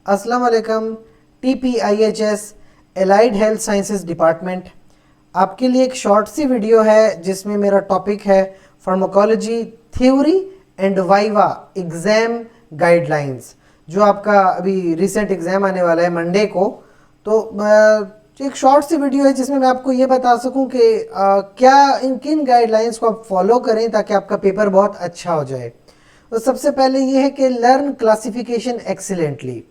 अस्सलाम वालेकुम। TPIHS allied health sciences department आपके लिए एक शॉर्ट सी वीडियो है जिसमें मेरा टॉपिक है pharmacology theory and viva exam guidelines, जो आपका अभी रिसेंट एग्ज़ाम आने वाला है मंडे को। तो एक शॉर्ट सी वीडियो है जिसमें मैं आपको ये बता सकूं कि क्या किन गाइडलाइंस को आप फॉलो करें ताकि आपका पेपर बहुत अच्छा हो जाए। तो सबसे पहले ये है कि लर्न क्लासिफिकेशन एक्सीलेंटली।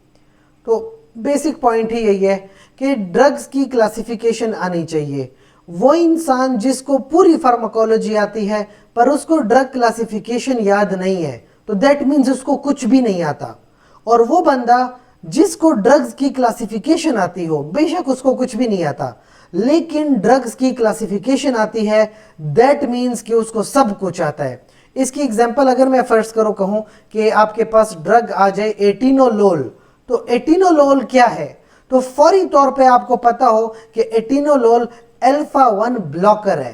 तो बेसिक पॉइंट ही यही है कि ड्रग्स की क्लासिफिकेशन आनी चाहिए। वो इंसान जिसको पूरी फार्माकोलॉजी आती है पर उसको ड्रग क्लासिफिकेशन याद नहीं है, तो दैट मीन्स उसको कुछ भी नहीं आता। और वो बंदा जिसको ड्रग्स की क्लासिफिकेशन आती हो, बेशक उसको कुछ भी नहीं आता लेकिन ड्रग्स की क्लासिफिकेशन आती है, दैट मीन्स कि उसको सब कुछ आता है। इसकी एग्जांपल अगर मैं फर्स्ट करो कहूं कि आपके पास ड्रग आ जाए एटिनोलोल, तो एटिनोलोल क्या है? तो फौरी तौर पे आपको पता हो कि एटिनोलोल अल्फा 1 ब्लॉकर है।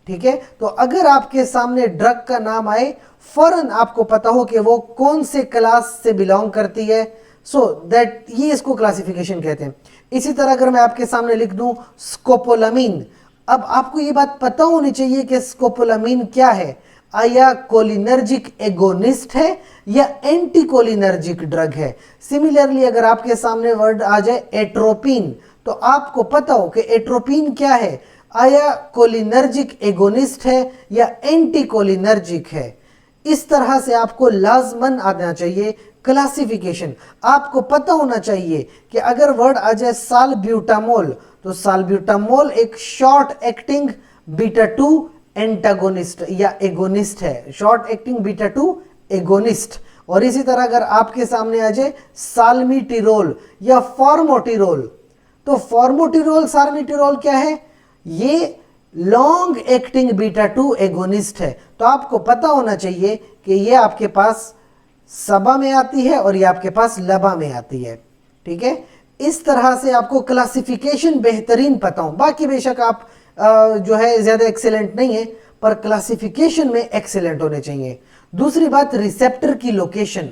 ठीक है, तो अगर आपके सामने ड्रग का नाम आए फौरन आपको पता हो कि वो कौन से क्लास से बिलोंग करती है। सो दैट ये इसको क्लासिफिकेशन कहते हैं। इसी तरह अगर मैं आपके सामने लिख दूं स्कोपोलामीन, अब आपको ये बात पता होनी चाहिए कि स्कोपोलामीन क्या है। या कोलिनर्जिक एगोनिस्ट है या एंटी कोलिनर्जिक ड्रग है। सिमिलरली अगर आपके सामने वर्ड आ जाए एट्रोपिन, तो आपको पता हो कि एट्रोपिन क्या है, आया कोलिनर्जिक एगोनिस्ट है या एंटी कोलिनर्जिक है। इस तरह से आपको लाजमन आना चाहिए क्लासिफिकेशन। आपको पता होना चाहिए कि अगर वर्ड आ जाए सालब्यूटामोल, तो सालब्यूटामोल एक शॉर्ट एक्टिंग बीटा 2 एंटागोनिस्ट या एगोनिस्ट है, शॉर्ट एक्टिंग बीटा 2 एगोनिस्ट। और इसी तरह अगर आपके सामने आ जाए साल्मीटिरोल या फॉर्मोटिरोल, तो फॉर्मोटिरोल साल्मीटिरोल क्या है? ये लॉन्ग एक्टिंग बीटा 2 एगोनिस्ट है। तो आपको पता होना चाहिए कि ये आपके पास सबा में आती है और ये आपके पास लबा में आती है। ठीक है, इस तरह से आपको क्लासिफिकेशन बेहतरीन पता हो। बाकी बेशक आप जो है ज़्यादा एक्सेलेंट नहीं है पर क्लासिफिकेशन में एक्सेलेंट होने चाहिए। दूसरी बात, रिसेप्टर की लोकेशन।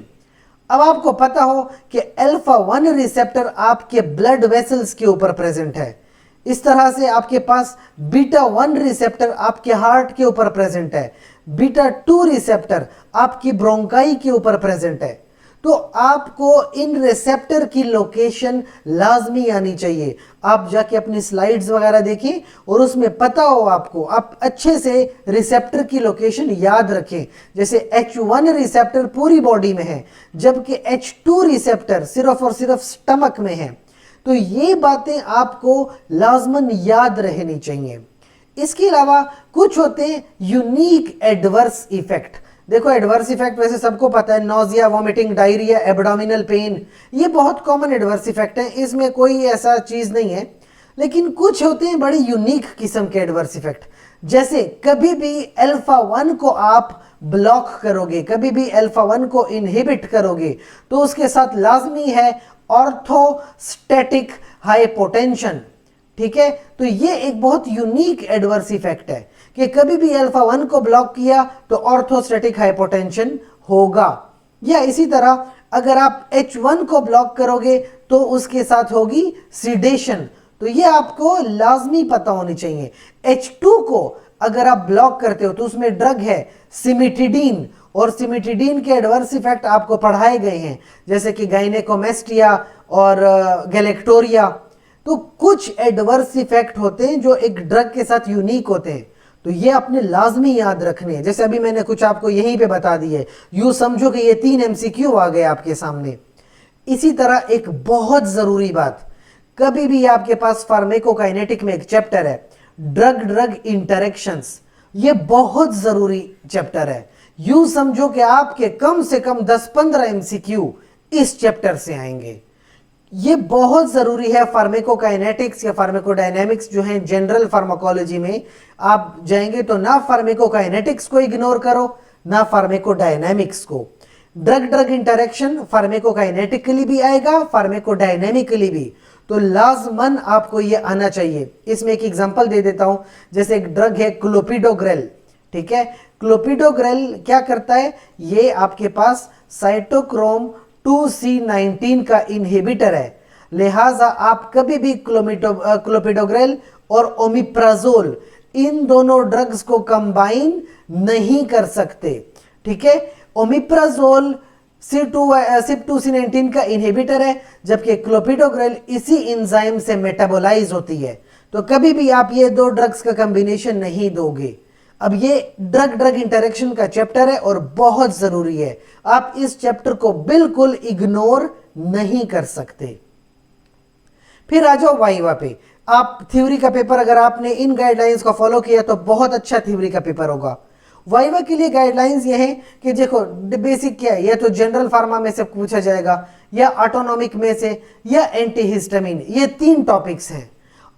अब आपको पता हो कि अल्फा 1 रिसेप्टर आपके ब्लड वेसल्स के ऊपर प्रेजेंट है। इस तरह से आपके पास बीटा 1 रिसेप्टर आपके हार्ट के ऊपर प्रेजेंट है, बीटा 2 रिसेप्टर आपकी ब्रोंकाई के ऊपर प्रेजेंट है। तो आपको इन रिसेप्टर की लोकेशन लाजमी आनी चाहिए। आप जाके अपनी स्लाइड्स वगैरह देखें और उसमें पता हो आपको, आप अच्छे से रिसेप्टर की लोकेशन याद रखें। जैसे H1 रिसेप्टर पूरी बॉडी में है जबकि H2 रिसेप्टर सिर्फ और सिर्फ स्टमक में है। तो ये बातें आपको लाजमन याद रहनी चाहिए। इसके अलावा कुछ होते हैं यूनिक एडवर्स इफेक्ट। देखो एडवर्स इफेक्ट वैसे सबको पता है, nausea, vomiting, diarrhoea, abdominal pain, ये बहुत कॉमन एडवर्स इफेक्ट हैं, इसमें कोई ऐसा चीज़ नहीं है। लेकिन कुछ होते हैं बड़े यूनिक किस्म के एडवर्स इफेक्ट। जैसे कभी भी अल्फा 1 को आप ब्लॉक करोगे, कभी भी अल्फा 1 को इनहिबिट करोगे, तो उसके साथ लाजमी है ऑर्थोस्टैटिक हाइपोटेंशन। ठीक है, तो ये एक बहुत यूनिक एडवर्स इफेक्ट है कि कभी भी अल्फा 1 को ब्लॉक किया तो ऑर्थोस्टैटिक हाइपोटेंशन होगा। या इसी तरह अगर आप H1 को ब्लॉक करोगे तो उसके साथ होगी सिडेशन। तो ये आपको लाजमी पता होनी चाहिए। H2 को अगर आप ब्लॉक करते हो तो उसमें ड्रग है सिमिटिडीन, और सिमिटिडीन के एडवर्स इफेक्ट आपको पढ़ाए गए हैं जैसे कि गाइनेकोमेस्टिया और गैलेक्टोरिया। तो कुछ एडवर्स इफेक्ट होते हैं जो एक ड्रग के साथ यूनिक होते हैं, तो ये आपने लाजमी याद रखने हैं। जैसे अभी मैंने कुछ आपको यहीं पे बता दिए, यूं समझो कि ये 3 MCQ आ गए आपके सामने। इसी तरह एक बहुत ज़रूरी बात, कभी भी आपके पास फार्मेकोकाइनेटिक में एक चैप्टर है ड्रग ड्रग इंटरेक्शंस, ये बहुत ज़रूरी चैप्टर है। यूं समझो कि आपके कम से कम 10-15 MCQ इस चैप्टर से आएंगे। ये बहुत ज़रूरी है। फार्मेकोकाइनेटिक्स या फार्मेकोडायनेमिक्स जो है जनरल फार्माकोलॉजी में आप जाएंगे तो ना फार्मेकोकाइनेटिक्स को इग्नोर करो ना फार्मेकोडायनेमिक्स को। ड्रग ड्रग इंटरेक्शन फार्मेकोकाइनेटिकली भी आएगा, फार्मेकोडायनेमिकली भी, तो लाजमन आपको ये आना चाहिए। इसमें एक एग्जांपल दे देता हूं, जैसे एक ड्रग है क्लोपिडोग्रेल। ठीक है, क्लोपिडोग्रेल क्या करता है? ये आपके पास साइटोक्रोम 2C19 का इनहिबिटर है, लिहाजा आप कभी भी क्लोपिडोग्रेल और ओमिप्राजोल इन दोनों ड्रग्स को कंबाइन नहीं कर सकते। ठीक है, ओमिप्राजोल CYP2C19 का इनहिबिटर है, जबकि क्लोपिडोग्रेल इसी एंजाइम से मेटाबोलाइज होती है। तो कभी भी आप ये दो ड्रग्स का कॉम्बिनेशन नहीं दोगे। अब ये ड्रग ड्रग इंटरेक्शन का चैप्टर है और बहुत जरूरी है, आप इस चैप्टर को बिल्कुल इग्नोर नहीं कर सकते। फिर आ जाओ वाइवा पे। आप थ्योरी का पेपर अगर आपने इन गाइडलाइंस को फॉलो किया तो बहुत अच्छा थ्योरी का पेपर होगा। वाइवा के लिए गाइडलाइंस ये है कि देखो बेसिक क्या है, या तो जनरल फार्मा में से पूछा जाएगा, या ऑटोनॉमिक में से, या एंटीहिस्टामिन, ये 3 टॉपिक्स हैं।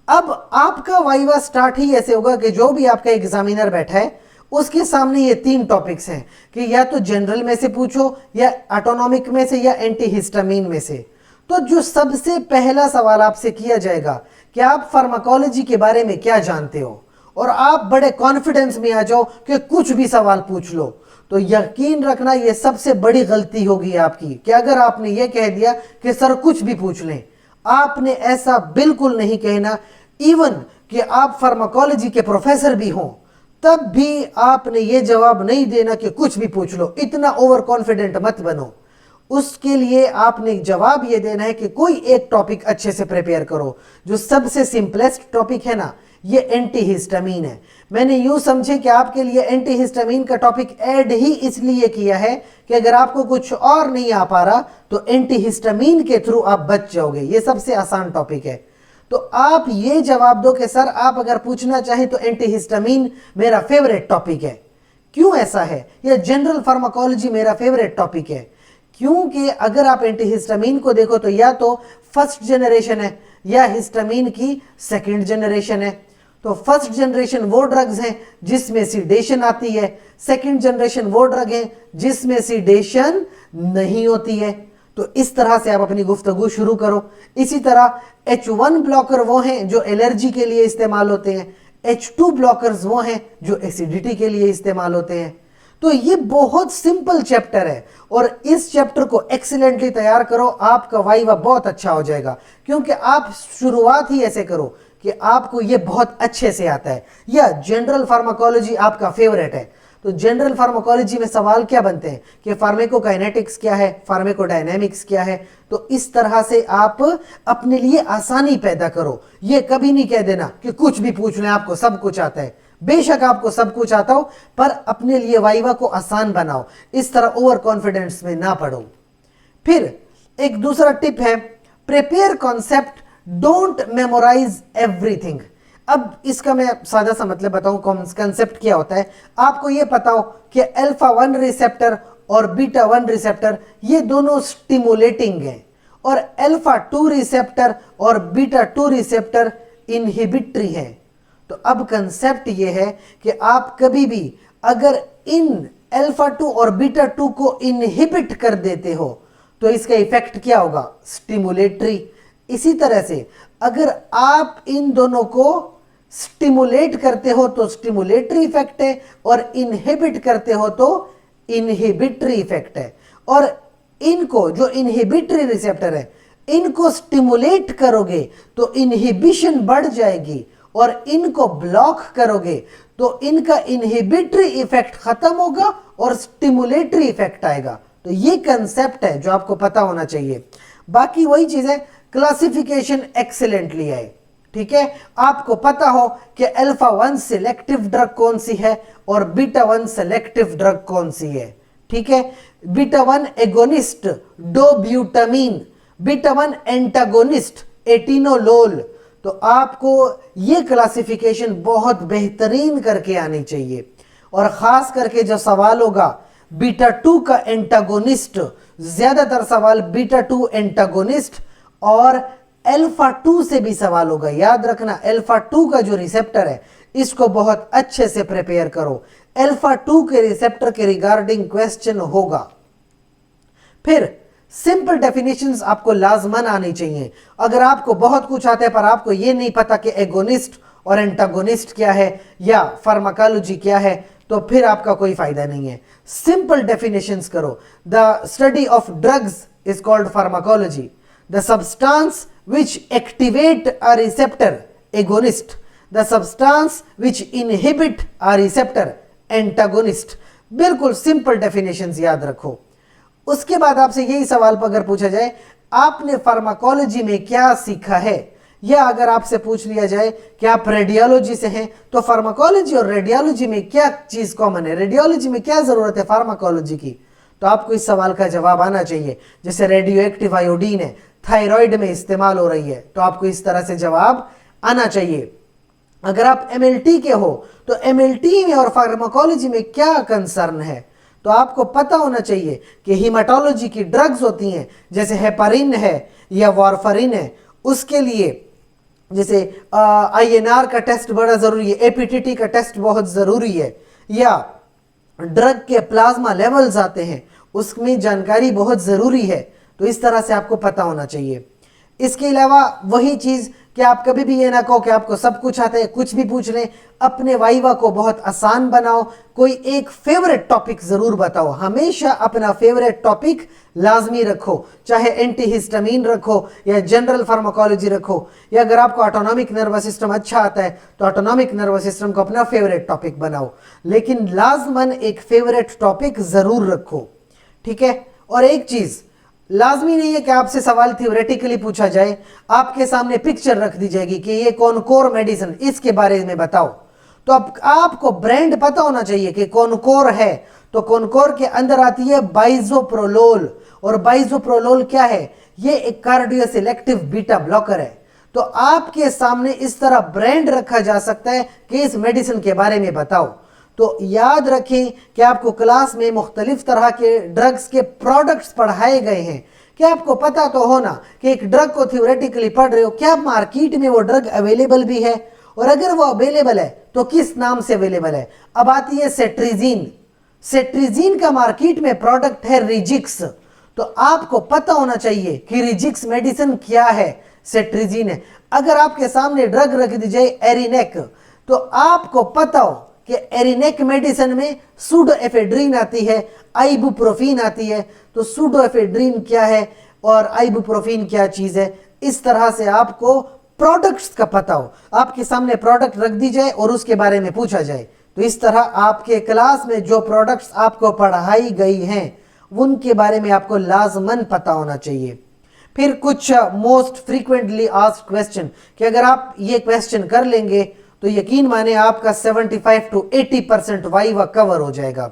अब आपका वाइवा स्टार्ट ही ऐसे होगा कि जो भी आपका एग्जामिनर बैठा है उसके सामने ये 3 टॉपिक्स हैं कि या तो जनरल में से पूछो, या ऑटोनॉमिक में से, या एंटीहिस्टामिन में से। तो जो सबसे पहला सवाल आपसे किया जाएगा कि आप फार्माकोलॉजी के बारे में क्या जानते हो, और आप बड़े कॉन्फिडेंस में आ जाओ कि कुछ भी सवाल पूछ लो, तो यकीन रखना ये सबसे बड़ी गलती होगी आपकी कि अगर आपने ये कह दिया कि सर कुछ भी पूछ लें। आपने ऐसा बिल्कुल नहीं कहना। इवन कि आप फार्माकोलॉजी के प्रोफेसर भी हों तब भी आपने ये जवाब नहीं देना कि कुछ भी पूछ लो। इतना ओवर कॉन्फिडेंट मत बनो। उसके लिए आपने जवाब ये देना है कि कोई एक टॉपिक अच्छे से प्रिपेयर करो। जो सबसे सिंपलेस्ट टॉपिक है ना, ये एंटीहिस्टामिन है। मैंने यूं समझे कि आपके लिए एंटीहिस्टामिन का टॉपिक ऐड ही इसलिए किया है कि अगर आपको कुछ और नहीं आ पा रहा तो एंटीहिस्टामिन के थ्रू आप बच जाओगे। ये सबसे आसान टॉपिक है। तो आप ये जवाब दो कि सर आप अगर पूछना चाहें तो एंटीहिस्टामिन मेरा फेवरेट टॉपिक है। क्यों ऐसा है? या जनरल फार्माकोलॉजी मेरा फेवरेट टॉपिक है। क्योंकि अगर आप एंटीहिस्टामिन को देखो तो या तो फर्स्ट जनरेशन है या हिस्टामिन की सेकंड जनरेशन है। तो फर्स्ट जनरेशन वो ड्रग्स हैं जिसमें सीडेशन आती है, सेकंड जनरेशन वो ड्रग हैं जिसमें सीडेशन नहीं होती है। तो इस तरह से आप अपनी गुफ्तगू शुरू करो। इसी तरह H1 ब्लॉकर वो हैं जो एलर्जी के लिए इस्तेमाल होते हैं, H2 ब्लॉकर्स वो हैं जो एसिडिटी के लिए इस्तेमाल होते हैं। तो ये बहुत सिंपल चैप्टर है और इस चैप्टर को एक्सीलेंटली तैयार करो, आपका वाइवा बहुत अच्छा हो जाएगा। क्योंकि आप शुरुआत ही ऐसे करो कि आपको ये बहुत अच्छे से आता है। या जनरल फार्माकोलॉजी आपका फेवरेट है, तो जनरल फार्माकोलॉजी में सवाल क्या बनते हैं कि फार्मेकोकाइनेटिक्स क्या है, फार्मेकोडायनेमिक्स क्या है। तो इस तरह से आप अपने लिए आसानी पैदा करो। ये कभी नहीं कह देना कि कुछ भी पूछ लें, आपको सब कुछ आता है। बेशक आपको सब कुछ आता हो, पर अपने लिए वाइवा को आसान बनाओ। इस तरह ओवर कॉन्फिडेंस में ना पड़ो। फिर एक दूसरा टिप है, prepare concept, don't memorise everything. अब इसका मैं सादा सा मतलब बताऊं, कॉन्सेप्ट क्या होता है। आपको यह पता हो कि अल्फा 1 रिसेप्टर और बीटा 1 रिसेप्टर ये दोनों स्टिमुलेटिंग हैं, और अल्फा 2 रिसेप्टर और बीटा 2 रिसेप्टर इनहिबिटरी है। तो अब कंसेप्ट ये है कि आप कभी भी अगर इन अल्फा 2 और बीटा 2 को इनहिबिट कर देते हो तो इसका इफेक्ट क्या होगा? स्टिमुलेटरी। इसी तरह से अगर आप इन दोनों को स्टिमुलेट करते हो तो स्टिमुलेटरी इफेक्ट है, और इनहिबिट करते हो तो इनहिबिटरी इफेक्ट है। और इनको जो इनहिबिटरी रिसेप्टर है इनको स्टिमुलेट करोगे तो इनहिबिशन बढ़ जाएगी, और इनको ब्लॉक करोगे तो इनका इनहिबिटरी इफेक्ट खत्म होगा और स्टिमुलेटरी इफेक्ट आएगा। तो ये कंसेप्ट है जो आपको पता होना चाहिए। बाकी वही चीज है, क्लासिफिकेशन एक्सीलेंटली है। ठीक है, आपको पता हो कि अल्फा 1 सिलेक्टिव ड्रग कौन सी है और बीटा 1 सिलेक्टिव ड्रग कौन सी है। ठीक है, beta 1 agonist dobutamine, beta 1 antagonist atenolol. तो आपको ये क्लासिफिकेशन बहुत बेहतरीन करके आनी चाहिए। और खास करके जो सवाल होगा बीटा 2 का एंटागोनिस्ट, ज्यादातर सवाल बीटा 2 एंटागोनिस्ट और अल्फा 2 से भी सवाल होगा। याद रखना, अल्फा 2 का जो रिसेप्टर है इसको बहुत अच्छे से प्रिपेयर करो। अल्फा 2 के रिसेप्टर के रिगार्डिंग क्वेश्चन होगा। फिर सिंपल डेफिनेशंस आपको लाजमन आनी चाहिए। अगर आपको बहुत कुछ आता है पर आपको यह नहीं पता कि एगोनिस्ट और एंटागोनिस्ट क्या है या फार्माकोलॉजी क्या है, तो फिर आपका कोई फायदा नहीं है। सिंपल डेफिनेशंस करो। The study of drugs is called pharmacology. The substance which activate a receptor agonist, the substance which inhibit a receptor antagonist. बिल्कुल सिंपल डेफिनेशंस याद रखो. उसके बाद आपसे यही सवाल अगर पूछा जाए आपने फार्माकोलॉजी में क्या सीखा है, या अगर आपसे पूछ लिया जाए कि आप रेडियोलॉजी से हैं तो फार्माकोलॉजी और रेडियोलॉजी में क्या चीज कॉमन है, रेडियोलॉजी में क्या जरूरत है फार्माकोलॉजी की, तो आपको इस सवाल का जवाब आना चाहिए. जैसे रेडियो एक्टिव आयोडीन है, थायराइड में इस्तेमाल हो रही है, तो आपको इस तरह से जवाब आना चाहिए. अगर आप एमएलटी के हो तो एमएलटी में और फार्माकोलॉजी में क्या कंसर्न है, तो आपको पता होना चाहिए कि हीमाटोलॉजी की ड्रग्स होती हैं, जैसे हेपारिन है या वारफरिन है, उसके लिए जैसे आईएनआर का टेस्ट बड़ा जरूरी है, एपीटीटी का टेस्ट बहुत जरूरी है, या ड्रग के प्लाज्मा लेवल्स आते हैं उसमें जानकारी बहुत जरूरी है. तो इस तरह से आपको पता होना चाहिए. इसके अलावा वही चीज कि आप कभी भी ये ना कहो कि आपको सब कुछ आता है, कुछ भी पूछ लें. अपने वाइवा को बहुत आसान बनाओ, कोई एक फेवरेट टॉपिक जरूर बताओ. हमेशा अपना फेवरेट टॉपिक लाजमी रखो, चाहे एंटीहिस्टामिन रखो या जनरल फार्माकोलॉजी रखो, या अगर आपको ऑटोनॉमिक नर्वस सिस्टम अच्छा आता है तो ऑटोनॉमिक नर्वस सिस्टम को अपना फेवरेट टॉपिक बनाओ, लेकिन लाजमन एक फेवरेट टॉपिक जरूर रखो. ठीक है. और एक चीज लाजमी नहीं है कि आपसे सवाल थ्योरेटिकली पूछा जाए, आपके सामने पिक्चर रख दी जाएगी कि ये कॉनकोर मेडिसिन, इसके बारे में बताओ, तो अब आपको ब्रांड पता होना चाहिए कि कॉनकोर है, तो कॉनकोर के अंदर आती है बाइजोप्रोलोल, और बाइजोप्रोलोल क्या है, ये एक कार्डियो सिलेक्टिव बीटा ब्लॉकर है. तो आपके सामने इस तरह ब्रांड रखा जा सकता है कि इस मेडिसिन के बारे में बताओ. तो याद रखें कि आपको क्लास में मुख्तलिफ तरह के ड्रग्स के प्रोडक्ट्स पढ़ाए गए हैं, कि आपको पता तो होना कि एक ड्रग को थ्योरेटिकली पढ़ रहे हो, क्या मार्केट में वो ड्रग अवेलेबल भी है, और अगर वो अवेलेबल है तो किस नाम से अवेलेबल है. अब आती है सेट्रिजीन. सेट्रिजीन का मार्केट में प्रोडक्ट है रिजिक्स, तो आपको पता होना चाहिए कि रिजिक्स मेडिसिन क्या है, सेट्रिजीन है. अगर आपके सामने ड्रग रख दी जाए एरिनेक, तो आपको पता हो कि एरिनेक मेडिसिन में सूडोएफेड्रिन आती है, आइबुप्रोफिन आती है, तो सूडोएफेड्रिन क्या है और आइबुप्रोफिन क्या चीज है. इस तरह से आपको प्रोडक्ट्स का पता हो, आपके सामने प्रोडक्ट रख दी जाए और उसके बारे में पूछा जाए, तो इस तरह आपके क्लास में जो प्रोडक्ट्स आपको पढ़ाई गई हैं उनके बारे में आपको लाजमन पता होना चाहिए. फिर कुछ मोस्ट फ्रीक्वेंटली आस्क्ड क्वेश्चन, कि अगर आप ये क्वेश्चन कर लेंगे तो यकीन माने आपका 75 to 80% वाइवा कवर हो जाएगा.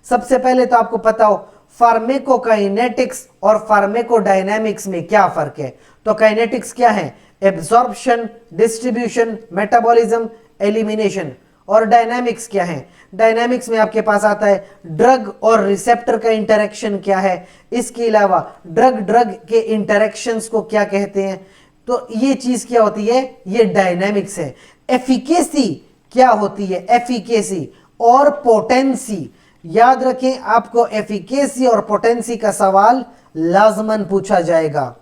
सबसे पहले तो आपको पता हो फार्मेकोकाइनेटिक्स और फार्मेकोडायनामिक्स में क्या फर्क है. तो काइनेटिक्स क्या है, एब्जॉर्प्शन, डिस्ट्रीब्यूशन, मेटाबॉलिज्म, एलिमिनेशन. और डायनामिक्स क्या है, डायनामिक्स में आपके पास आता है ड्रग और रिसेप्टर का इंटरेक्शन क्या है, इसके अलावा ड्रग ड्रग के इंटरेक्शंस को क्या कहते हैं. तो ये चीज क्या होती है, ये डायनामिक्स है. एफिकेसी क्या होती है, एफिकेसी और पोटेंसी. याद रखें आपको एफिकेसी और पोटेंसी का सवाल लाजमन पूछा जाएगा.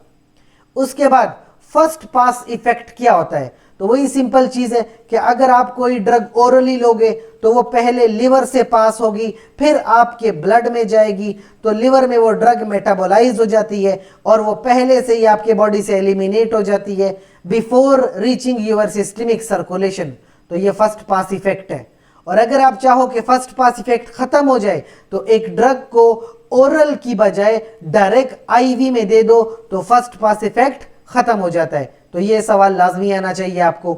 उसके बाद फर्स्ट पास इफेक्ट क्या होता है, तो वही सिंपल चीज है कि अगर आप कोई ड्रग ओरली लोगे तो वो पहले लिवर से पास होगी, फिर आपके ब्लड में जाएगी, तो लिवर में वो ड्रग मेटाबोलाइज हो जाती है और वो पहले से ही आपके बॉडी से एलिमिनेट हो जाती है before reaching your systemic circulation. तो ये फर्स्ट पास इफेक्ट है. और अगर आप चाहो कि फर्स्ट पास इफेक्ट खत्म हो जाए तो एक ड्रग को ओरल की बजाय डायरेक्ट आईवी में दे दो, तो फर्स्ट पास इफेक्ट खत्म हो जाता है. तो ये सवाल लाजमी आना चाहिए आपको.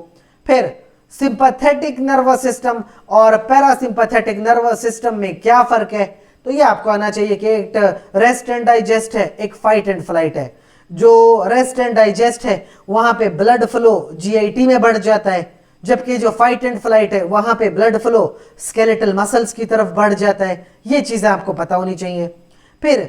फिर सिंपैथेटिक नर्वस सिस्टम और पैरासिम्पैथेटिक नर्वस सिस्टम में क्या फर्क है, तो ये आपको आना चाहिए कि एक रेस्ट एंड डाइजेस्ट है, एक फाइट एंड फ्लाइट है. जो रेस्ट एंड डाइजेस्ट है वहां पे ब्लड फ्लो जीआईटी में बढ़ जाता है, जबकि जो फाइट एंड फ्लाइट है वहां पे ब्लड फ्लो स्केलेटल मसल्स की तरफ बढ़ जाता है. ये चीजें आपको पता होनी चाहिए. फिर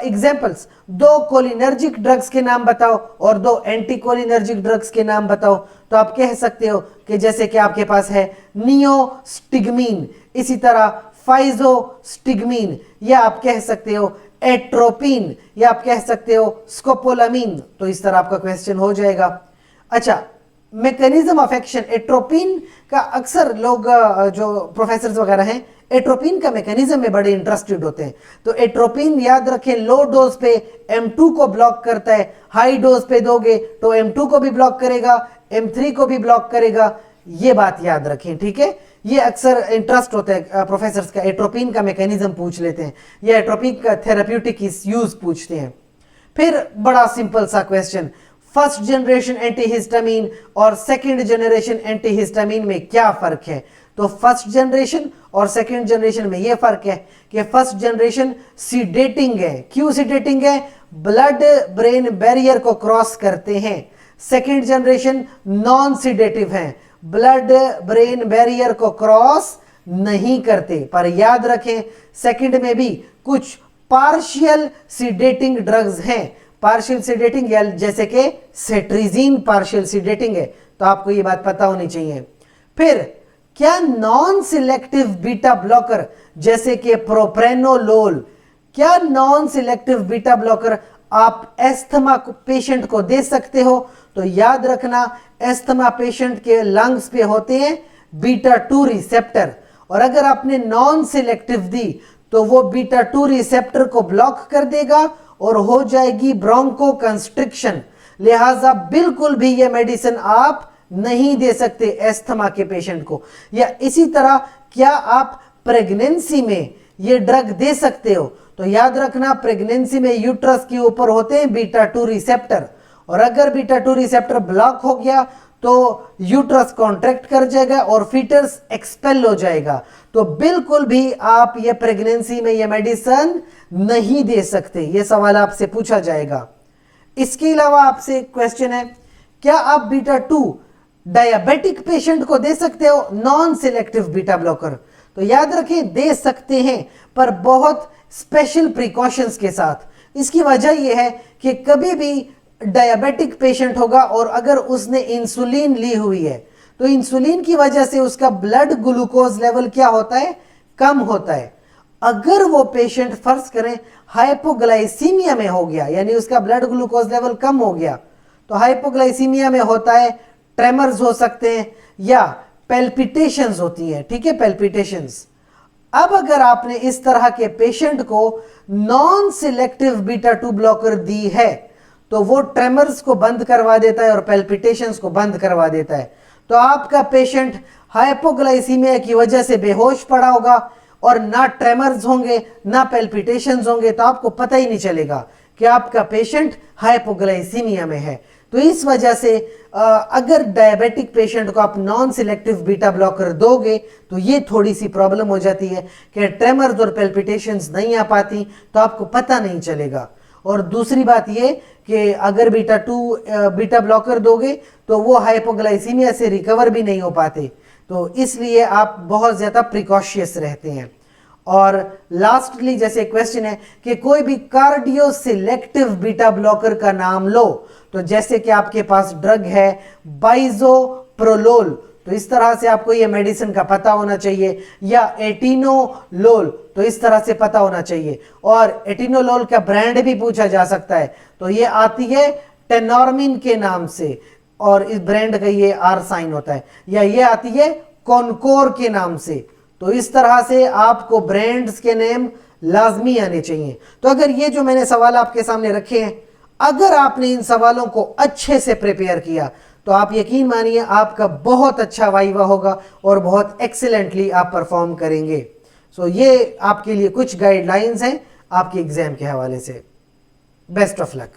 एग्जांपल्स, दो कोलिनर्जिक ड्रग्स के नाम बताओ और दो एंटी कोलिनर्जिक ड्रग्स के नाम बताओ. तो आप कह सकते हो कि जैसे कि आपके पास है नियोस्टिग्मीन, इसी तरह फाइजोस्टिग्मीन, या आप कह सकते हो एट्रोपिन, या आप कह सकते हो स्कोपोलामीन. तो इस तरह आपका क्वेश्चन हो जाएगा. अच्छा, मैकेनिज्म ऑफ एक्शन, एट्रोपिन का अक्सर लोग जो प्रोफेसर वगैरह हैं एट्रोपिन का मैकेनिज्म में बड़े इंटरेस्टेड होते हैं। तो एट्रोपिन याद रखें लो डोज पे M2 को ब्लॉक करता है, हाई डोज पे दोगे तो M2 को भी ब्लॉक करेगा, M3 को भी ब्लॉक करेगा, ये बात याद रखें, ठीक है। ये अक्सर इंटरेस्ट होता है प्रोफेसर का, एट्रोपिन का मैकेनिज्म पूछ लेते हैं या एट्रोपिन का थेराप्यूटिक यूज पूछते हैं। फिर बड़ा सिंपल सा क्वेश्चन, फर्स्ट जनरेशन एंटीहिस्टामिन और सेकंड जनरेशन एंटीहिस्टामिन में क्या फर्क है? तो फर्स्ट जनरेशन और सेकंड जनरेशन में यह फर्क है कि फर्स्ट जनरेशन सीडेटिंग है। क्यों सीडेटिंग है? ब्लड ब्रेन बैरियर को क्रॉस करते हैं। सेकंड जनरेशन नॉन सीडेटिव है, ब्लड ब्रेन बैरियर को क्रॉस नहीं करते। पर याद रखें सेकंड में भी कुछ पार्शियल सीडेटिंग ड्रग्स हैं। पार्शियल सीडेटिंग या जैसे कि सेट्रिजीन पार्शियल सीडेटिंग है, तो आपको ये बात पता होनी चाहिए। फिर क्या नॉन सिलेक्टिव बीटा ब्लॉकर जैसे कि प्रोप्रेनोलोल, क्या नॉन सिलेक्टिव बीटा ब्लॉकर आप एस्थमा पेशेंट को दे सकते हो? तो याद रखना एस्थमा पेशेंट के लंग्स पे होते हैं बीटा 2 रिसेप्टर, और अगर आपने नॉन सिलेक्टिव दी तो वो बीटा 2 रिसेप्टर को ब्लॉक कर देगा और हो जाएगी ब्रोंको कंस्ट्रिक्शन। लिहाजा बिल्कुल भी ये मेडिसिन आप नहीं दे सकते एस्थमा के पेशेंट को। या इसी तरह क्या आप प्रेगनेंसी में ये ड्रग दे सकते हो? तो याद रखना प्रेगनेंसी में यूट्रस के ऊपर होते हैं बीटा 2 रिसेप्टर, और अगर बीटा 2 रिसेप्टर ब्लॉक हो गया तो यूट्रस कॉन्ट्रैक्ट कर जाएगा और फीटस एक्सपेल हो जाएगा। तो बिल्कुल भी आप ये प्रेगनेंसी में ये मेडिसिन नहीं दे सकते, ये सवाल आपसे पूछा जाएगा। इसके अलावा आपसे क्वेश्चन है, क्या आप बीटा 2 डायबिटिक पेशेंट को दे सकते हो नॉन सिलेक्टिव बीटा ब्लॉकर? तो याद रखें दे सकते हैं, पर बहुत स्पेशल प्रिकॉशंस के साथ। इसकी वजह यह है कि कभी भी डायबिटिक पेशेंट होगा और अगर उसने इंसुलिन ली हुई है तो इंसुलिन की वजह से उसका ब्लड ग्लूकोज लेवल क्या होता है? कम होता है। अगर वो पेशेंट फर्ज करें हाइपोग्लाइसीमिया में हो गया, यानी उसका ब्लड ग्लूकोज लेवल कम हो गया, तो हाइपोग्लाइसीमिया में होता है ट्रेमर्स हो सकते हैं या पेल्पिटेशंस होती हैं, ठीक है, पेल्पिटेशंस। अब अगर आपने इस तरह के पेशेंट को नॉन सिलेक्टिव बीटा 2 ब्लॉकर दी है तो वो ट्रेमर्स को बंद करवा देता है और पेल्पिटेशंस को बंद करवा देता है। तो आपका पेशेंट हाइपोग्लाइसीमिया की वजह से बेहोश पड़ा होगा और ना ट्रेमर्स होंगे ना पेल्पिटेशंस होंगे, तो आपको पता ही नहीं चलेगा कि आपका पेशेंट हाइपोग्लाइसीमिया में है। तो इस वजह से अगर डायबिटिक पेशेंट को आप नॉन सिलेक्टिव बीटा ब्लॉकर दोगे तो ये थोड़ी सी प्रॉब्लम हो जाती है कि ट्रेमर्स और पेल्पिटेशंस नहीं आ पाती, तो आपको पता नहीं चलेगा। और दूसरी बात ये कि अगर बीटा 2 बीटा ब्लॉकर दोगे तो वो हाइपोग्लाइसीमिया से रिकवर भी नहीं हो पाते, तो इसलिए आप बहुत ज़्यादा प्रिकॉशियस रहते हैं। और लास्टली जैसे क्वेश्चन है कि कोई भी कार्डियो सिलेक्टिव बीटा ब्लॉकर का नाम लो, तो जैसे कि आपके पास ड्रग है बाइजोप्रोलोल, तो इस तरह से आपको ये मेडिसिन का पता होना चाहिए, या एटिनोलोल, तो इस तरह से पता होना चाहिए। और एटिनोलोल का ब्रांड भी पूछा जा सकता है, तो ये आती है टेनॉर्मिन के नाम से और इस ब्रांड का ये आर साइन होता है, या ये आती है कॉनकोर के नाम से। तो इस तरह से आपको ब्रांड्स के नेम लाजमी आने चाहिए। तो अगर ये जो मैंने सवाल आपके सामने रखे हैं, अगर आपने इन सवालों को अच्छे से प्रिपेयर किया तो आप यकीन मानिए आपका बहुत अच्छा वाइवा होगा और बहुत एक्सीलेंटली आप परफॉर्म करेंगे। सो ये आपके लिए कुछ गाइडलाइंस हैं आपके एग्जाम के हवाले से। Best of luck.